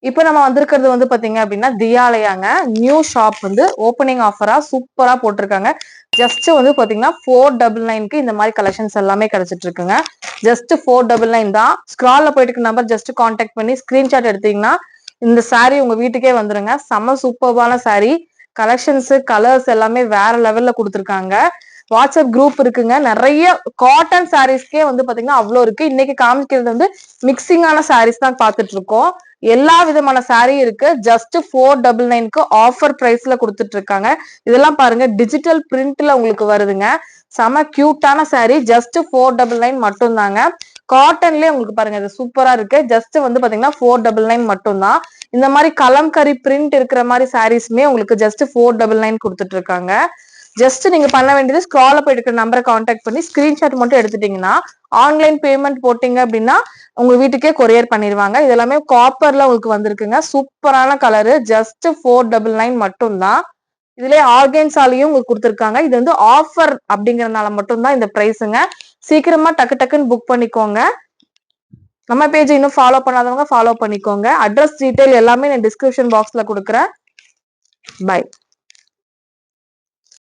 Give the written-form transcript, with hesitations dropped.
இப்போ நம்ம வந்திருக்கிறது வந்து பாத்தீங்க அப்படின்னா தியாலயாங்க. நியூ ஷாப் வந்து ஓப்பனிங் ஆஃபரா சூப்பரா போட்டிருக்காங்க. ஜஸ்ட் வந்து பாத்தீங்கன்னா 499க்கு இந்த மாதிரி கலெக்ஷன்ஸ் எல்லாமே கிடைச்சிட்டு இருக்குங்க. ஜஸ்ட் 499 தான். ஸ்க்ரால்ல போயிட்டு இருக்க நம்பர் ஜஸ்ட் கான்டாக்ட் பண்ணி ஸ்கிரீன்ஷாட் எடுத்தீங்கன்னா இந்த saree உங்க வீட்டுக்கே வந்துருங்க. செம சூப்பர்பான saree. கலெக்ஷன்ஸ் கலர்ஸ் எல்லாமே வேற லெவல்ல கொடுத்துருக்காங்க. வாட்ஸ்அப் குரூப் இருக்குங்க. நிறைய காட்டன் சாரீஸ்க்கே வந்து பாத்தீங்கன்னா அவ்வளோ இருக்கு. இன்னைக்கு காமிக்கிறது வந்து மிக்சிங்கான சாரீஸ் தான் பார்த்துட்டு இருக்கோம். எல்லா விதமான saree இருக்கு. ஜஸ்ட் 499க்கு ஆஃபர் பிரைஸ்ல கொடுத்துட்டு இருக்காங்க. இதெல்லாம் பாருங்க டிஜிட்டல் பிரிண்ட்ல உங்களுக்கு வருதுங்க. செம கியூட்டான saree. ஜஸ்ட் 499 மட்டும் தாங்க. காட்டன்லயே உங்களுக்கு பாருங்க இது சூப்பரா இருக்கு. ஜஸ்ட் வந்து பாத்தீங்கன்னா 499 மட்டும் தான். இந்த மாதிரி கலம்கரி பிரிண்ட் இருக்கிற மாதிரி சாரீஸ்மே உங்களுக்கு ஜஸ்ட் 499 கொடுத்துட்டு இருக்காங்க. ஜஸ்ட் நீங்க பண்ண வேண்டியது ஸ்க்ரால்ல போயிட்டு இருக்கிற நம்பரை கான்டாக்ட் பண்ணி ஸ்கிரீன்ஷாட் மட்டும் எடுத்துட்டீங்கன்னா ஆன்லைன் பேமெண்ட் போட்டீங்க அப்படின்னா உங்க வீட்டுக்கே கொரியர் பண்ணிடுவாங்க. இது எல்லாமே காப்பர்ல உங்களுக்கு வந்திருக்குங்க. சூப்பரான கலரு. ஜஸ்ட் 499 மட்டும் தான். இதுலயே ஆர்கன்ஸாலையும் உங்களுக்கு கொடுத்துருக்காங்க. இது வந்து ஆஃபர் அப்படிங்கறதுனால மட்டும்தான் இந்த பிரைஸுங்க. சீக்கிரமா டக்கு டக்குன்னு புக் பண்ணிக்கோங்க. நம்ம பேஜ் இன்னும் ஃபாலோ பண்ணாதவங்க ஃபாலோ பண்ணிக்கோங்க. அட்ரஸ் டீடைல் எல்லாமே நான் டிஸ்கிரிப்ஷன் பாக்ஸ்ல கொடுக்குறேன். பை.